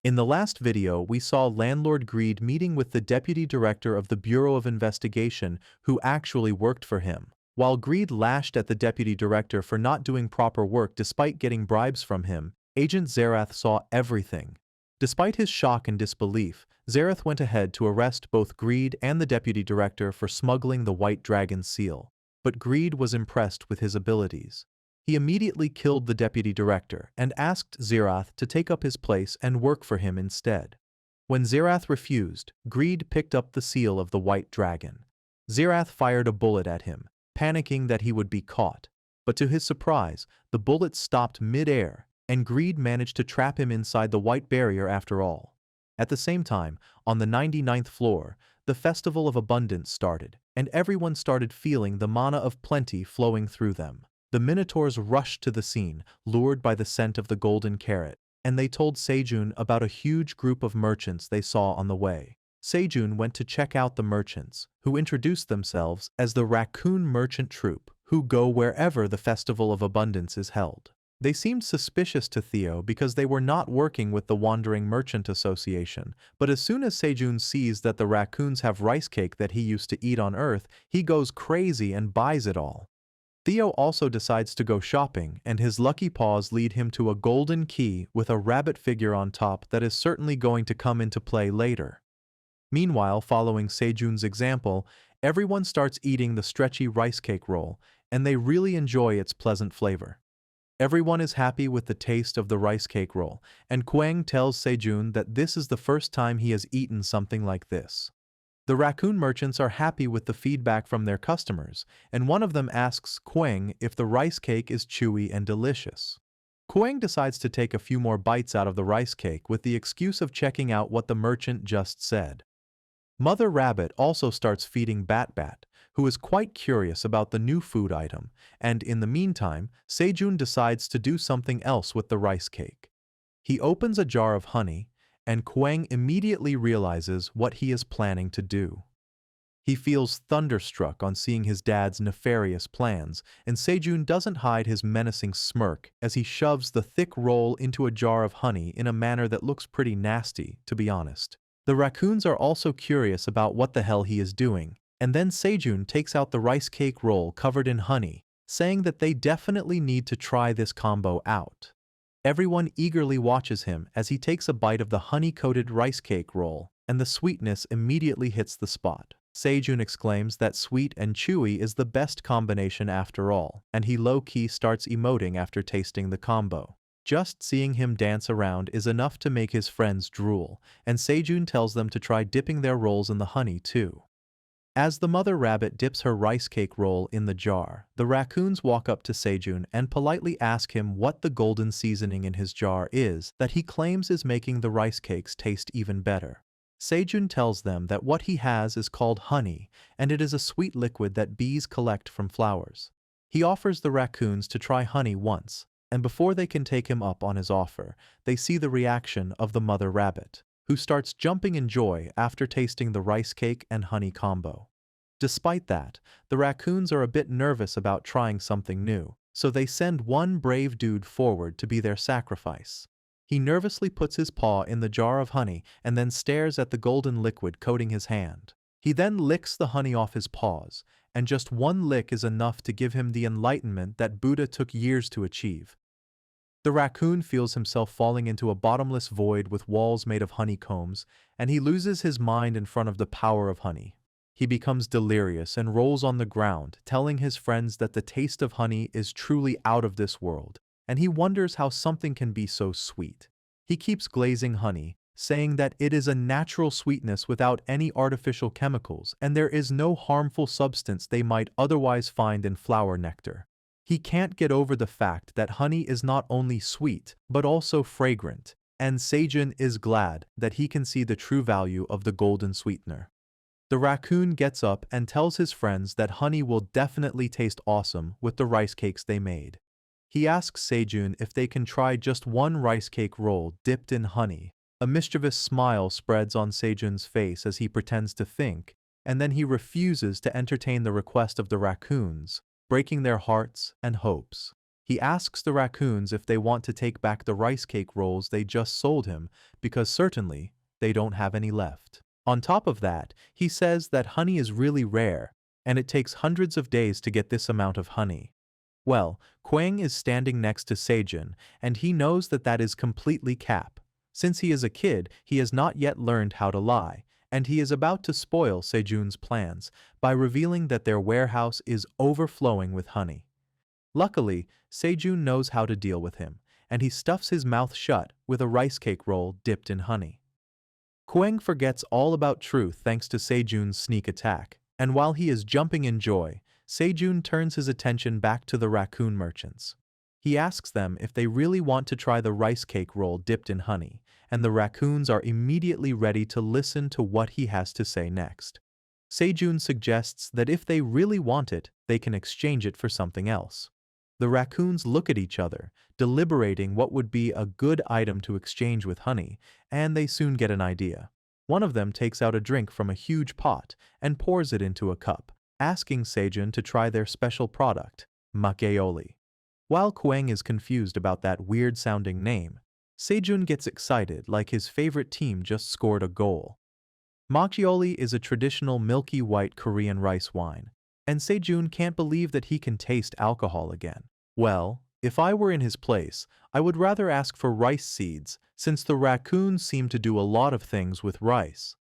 In the last video, we saw Landlord Greed meeting with the deputy director of the Bureau of Investigation who actually worked for him. While Greed lashed at the deputy director for not doing proper work despite getting bribes from him, Agent Zerath saw everything. Despite his shock and disbelief, Zerath went ahead to arrest both Greed and the deputy director for smuggling the White Dragon seal. But Greed was impressed with his abilities. He immediately killed the deputy director and asked Zerath to take up his place and work for him instead. When Zerath refused, Greed picked up the seal of the White Dragon. Zerath fired a bullet at him, panicking that he would be caught. But to his surprise, the bullet stopped mid-air, and Greed managed to trap him inside the white barrier after all. At the same time, on the 99th floor, the Festival of Abundance started, and everyone started feeling the mana of plenty flowing through them. The Minotaurs rushed to the scene, lured by the scent of the golden carrot, and they told Sejun about a huge group of merchants they saw on the way. Sejun went to check out the merchants, who introduced themselves as the Raccoon Merchant Troupe, who go wherever the Festival of Abundance is held. They seemed suspicious to Theo because they were not working with the Wandering Merchant Association, but as soon as Sejun sees that the raccoons have rice cake that he used to eat on Earth, he goes crazy and buys it all. Theo also decides to go shopping, and his lucky paws lead him to a golden key with a rabbit figure on top that is certainly going to come into play later. Meanwhile, following Sejun's example, everyone starts eating the stretchy rice cake roll, and they really enjoy its pleasant flavor. Everyone is happy with the taste of the rice cake roll, and Kwang tells Sejun that this is the first time he has eaten something like this. The raccoon merchants are happy with the feedback from their customers, and one of them asks Kwang if the rice cake is chewy and delicious. Kwang decides to take a few more bites out of the rice cake with the excuse of checking out what the merchant just said. Mother Rabbit also starts feeding Bat, who is quite curious about the new food item, and in the meantime, Sejun decides to do something else with the rice cake. He opens a jar of honey, and Kwang immediately realizes what he is planning to do. He feels thunderstruck on seeing his dad's nefarious plans, and Sejun doesn't hide his menacing smirk as he shoves the thick roll into a jar of honey in a manner that looks pretty nasty, to be honest. The raccoons are also curious about what the hell he is doing, and then Sejun takes out the rice cake roll covered in honey, saying that they definitely need to try this combo out. Everyone eagerly watches him as he takes a bite of the honey-coated rice cake roll, and the sweetness immediately hits the spot. Sejun exclaims that sweet and chewy is the best combination after all, and he low-key starts emoting after tasting the combo. Just seeing him dance around is enough to make his friends drool, and Sejun tells them to try dipping their rolls in the honey too. As the mother rabbit dips her rice cake roll in the jar, the raccoons walk up to Sejun and politely ask him what the golden seasoning in his jar is that he claims is making the rice cakes taste even better. Sejun tells them that what he has is called honey, and it is a sweet liquid that bees collect from flowers. He offers the raccoons to try honey once, and before they can take him up on his offer, they see the reaction of the mother rabbit, who starts jumping in joy after tasting the rice cake and honey combo. Despite that, the raccoons are a bit nervous about trying something new, so they send one brave dude forward to be their sacrifice. He nervously puts his paw in the jar of honey and then stares at the golden liquid coating his hand. He then licks the honey off his paws, and just one lick is enough to give him the enlightenment that Buddha took years to achieve. The raccoon feels himself falling into a bottomless void with walls made of honeycombs, and he loses his mind in front of the power of honey. He becomes delirious and rolls on the ground, telling his friends that the taste of honey is truly out of this world, and he wonders how something can be so sweet. He keeps glazing honey, saying that it is a natural sweetness without any artificial chemicals, and there is no harmful substance they might otherwise find in flower nectar. He can't get over the fact that honey is not only sweet, but also fragrant, and Sejun is glad that he can see the true value of the golden sweetener. The raccoon gets up and tells his friends that honey will definitely taste awesome with the rice cakes they made. He asks Sejun if they can try just one rice cake roll dipped in honey. A mischievous smile spreads on Sejun's face as he pretends to think, and then he refuses to entertain the request of the raccoons, breaking their hearts and hopes. He asks the raccoons if they want to take back the rice cake rolls they just sold him, because certainly they don't have any left. On top of that, he says that honey is really rare, and it takes hundreds of days to get this amount of honey. Well, Kwang is standing next to Sejun, and he knows that that is completely cap. Since he is a kid, he has not yet learned how to lie, and he is about to spoil Sejun's plans by revealing that their warehouse is overflowing with honey. Luckily, Sejun knows how to deal with him, and he stuffs his mouth shut with a rice cake roll dipped in honey. Kwang forgets all about truth thanks to Sejun's sneak attack, and while he is jumping in joy, Sejun turns his attention back to the raccoon merchants. He asks them if they really want to try the rice cake roll dipped in honey, and the raccoons are immediately ready to listen to what he has to say next. Sejun suggests that if they really want it, they can exchange it for something else. The raccoons look at each other, deliberating what would be a good item to exchange with honey, and they soon get an idea. One of them takes out a drink from a huge pot and pours it into a cup, asking Sejun to try their special product, macchioli. While Kwang is confused about that weird-sounding name, Sejun gets excited like his favorite team just scored a goal. Macchioli is a traditional milky white Korean rice wine, and Sejun can't believe that he can taste alcohol again. Well, if I were in his place, I would rather ask for rice seeds, since the raccoons seem to do a lot of things with rice.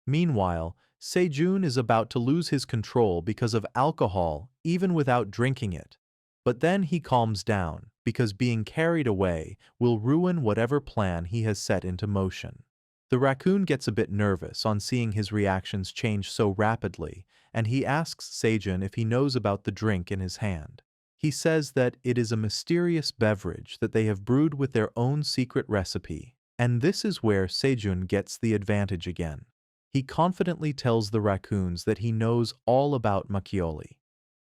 Meanwhile, Sejun is about to lose his control because of alcohol even without drinking it. But then he calms down, because being carried away will ruin whatever plan he has set into motion. The raccoon gets a bit nervous on seeing his reactions change so rapidly, and he asks Sejun if he knows about the drink in his hand. He says that it is a mysterious beverage that they have brewed with their own secret recipe, and this is where Sejun gets the advantage again. He confidently tells the raccoons that he knows all about macchioli.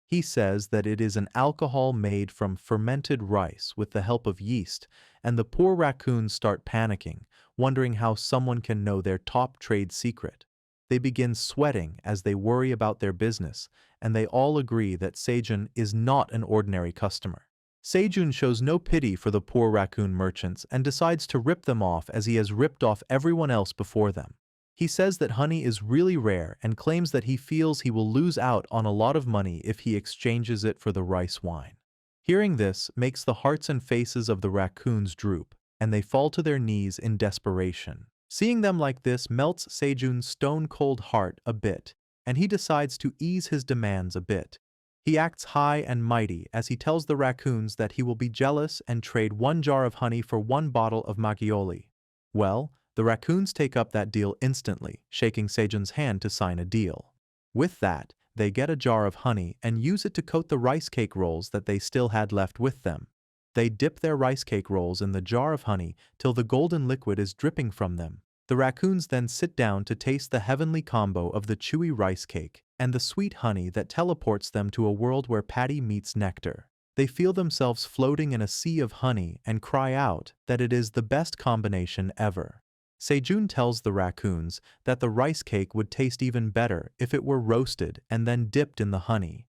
He says that it is an alcohol made from fermented rice with the help of yeast, and the poor raccoons start panicking, wondering how someone can know their top trade secret. They begin sweating as they worry about their business, and they all agree that Sejun is not an ordinary customer. Sejun shows no pity for the poor raccoon merchants and decides to rip them off as he has ripped off everyone else before them. He says that honey is really rare and claims that he feels he will lose out on a lot of money if he exchanges it for the rice wine. Hearing this makes the hearts and faces of the raccoons droop, and they fall to their knees in desperation. Seeing them like this melts Sejun's stone-cold heart a bit, and he decides to ease his demands a bit. He acts high and mighty as he tells the raccoons that he will be jealous and trade 1 jar of honey for 1 bottle of macchioli. Well, the raccoons take up that deal instantly, shaking Sejun's hand to sign a deal. With that, they get a jar of honey and use it to coat the rice cake rolls that they still had left with them. They dip their rice cake rolls in the jar of honey till the golden liquid is dripping from them. The raccoons then sit down to taste the heavenly combo of the chewy rice cake and the sweet honey that teleports them to a world where patty meets nectar. They feel themselves floating in a sea of honey and cry out that it is the best combination ever. Sejun tells the raccoons that the rice cake would taste even better if it were roasted and then dipped in the honey.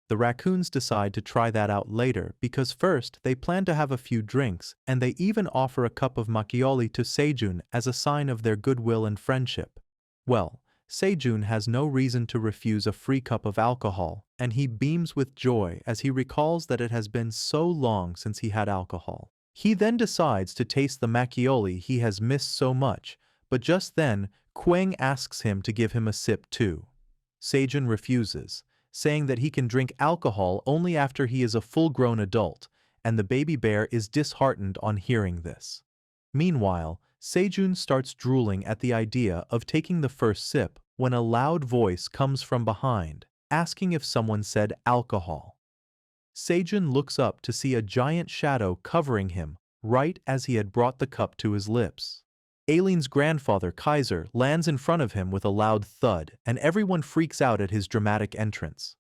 The raccoons decide to try that out later because first they plan to have a few drinks, and they even offer a cup of macchioli to Sejun as a sign of their goodwill and friendship. Well, Sejun has no reason to refuse a free cup of alcohol, and he beams with joy as he recalls that it has been so long since he had alcohol. He then decides to taste the macchioli he has missed so much, but just then, Kwang asks him to give him a sip too. Sejun refuses, saying that he can drink alcohol only after he is a full-grown adult, and the baby bear is disheartened on hearing this. Meanwhile, Sejun starts drooling at the idea of taking the first sip when a loud voice comes from behind, asking if someone said alcohol. Sejun looks up to see a giant shadow covering him right as he had brought the cup to his lips. Aileen's grandfather, Kaiser, lands in front of him with a loud thud, and everyone freaks out at his dramatic entrance.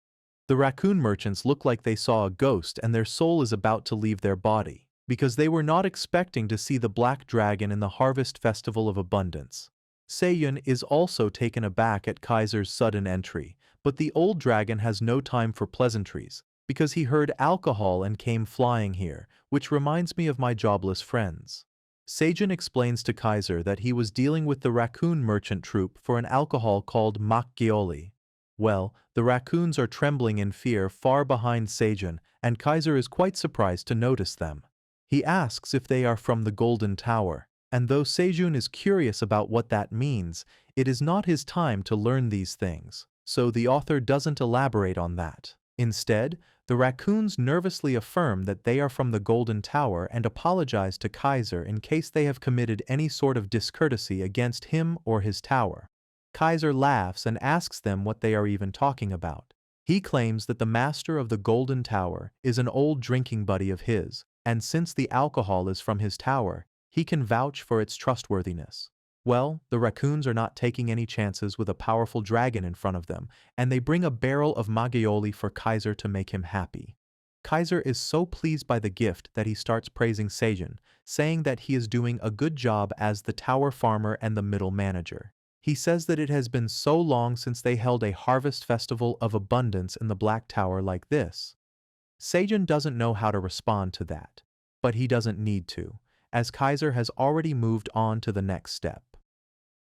The raccoon merchants look like they saw a ghost and their soul is about to leave their body, because they were not expecting to see the black dragon in the Harvest Festival of Abundance. Sejun is also taken aback at Kaiser's sudden entry, but the old dragon has no time for pleasantries, because he heard alcohol and came flying here, which reminds me of my jobless friends. Seijun explains to Kaiser that he was dealing with the raccoon merchant troupe for an alcohol called makgeolli. Well, the raccoons are trembling in fear far behind Seijun, and Kaiser is quite surprised to notice them. He asks if they are from the Golden Tower, and though Seijun is curious about what that means, it is not his time to learn these things, so the author doesn't elaborate on that. Instead, the raccoons nervously affirm that they are from the Golden Tower and apologize to Kaiser in case they have committed any sort of discourtesy against him or his tower. Kaiser laughs and asks them what they are even talking about. He claims that the master of the Golden Tower is an old drinking buddy of his, and since the alcohol is from his tower, he can vouch for its trustworthiness. Well, the raccoons are not taking any chances with a powerful dragon in front of them, and they bring a barrel of maggioli for Kaiser to make him happy. Kaiser is so pleased by the gift that he starts praising Seijun, saying that he is doing a good job as the tower farmer and the middle manager. He says that it has been so long since they held a harvest festival of abundance in the Black Tower like this. Seijun doesn't know how to respond to that, but he doesn't need to, as Kaiser has already moved on to the next step.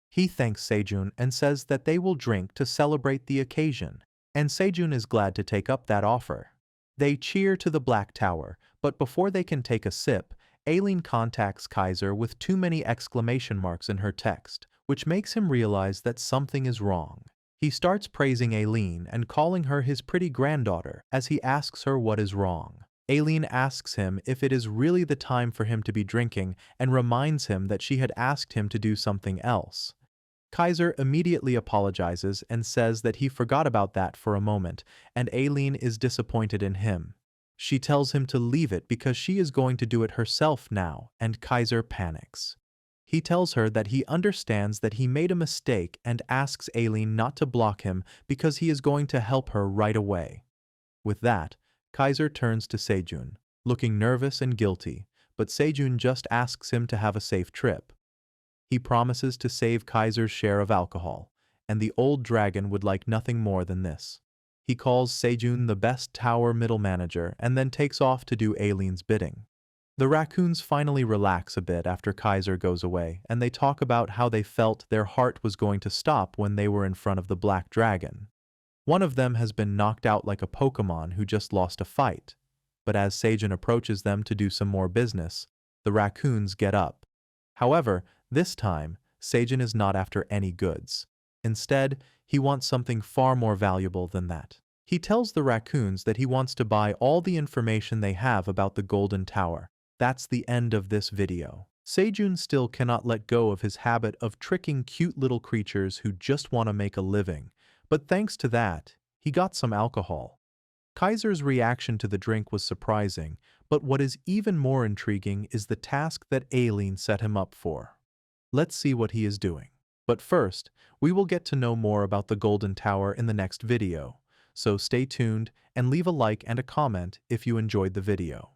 He thanks Seijun and says that they will drink to celebrate the occasion, and Seijun is glad to take up that offer. They cheer to the Black Tower, but before they can take a sip, Aileen contacts Kaiser with too many exclamation marks in her text, which makes him realize that something is wrong. He starts praising Aileen and calling her his pretty granddaughter as he asks her what is wrong. Aileen asks him if it is really the time for him to be drinking and reminds him that she had asked him to do something else. Kaiser immediately apologizes and says that he forgot about that for a moment, and Aileen is disappointed in him. She tells him to leave it because she is going to do it herself now, and Kaiser panics. He tells her that he understands that he made a mistake and asks Aileen not to block him because he is going to help her right away. With that, Kaiser turns to Seijun, looking nervous and guilty, but Seijun just asks him to have a safe trip. He promises to save Kaiser's share of alcohol, and the old dragon would like nothing more than this. He calls Seijun the best tower middle manager and then takes off to do Aileen's bidding. The raccoons finally relax a bit after Kaiser goes away, and they talk about how they felt their heart was going to stop when they were in front of the black dragon. One of them has been knocked out like a Pokemon who just lost a fight, but as Seijun approaches them to do some more business, the raccoons get up. However, this time, Seijun is not after any goods. Instead, he wants something far more valuable than that. He tells the raccoons that he wants to buy all the information they have about the Golden Tower. That's the end of this video. Seijun still cannot let go of his habit of tricking cute little creatures who just want to make a living, but thanks to that, he got some alcohol. Kaiser's reaction to the drink was surprising, but what is even more intriguing is the task that Aileen set him up for. Let's see what he is doing. But first, we will get to know more about the Golden Tower in the next video, so stay tuned and leave a like and a comment if you enjoyed the video.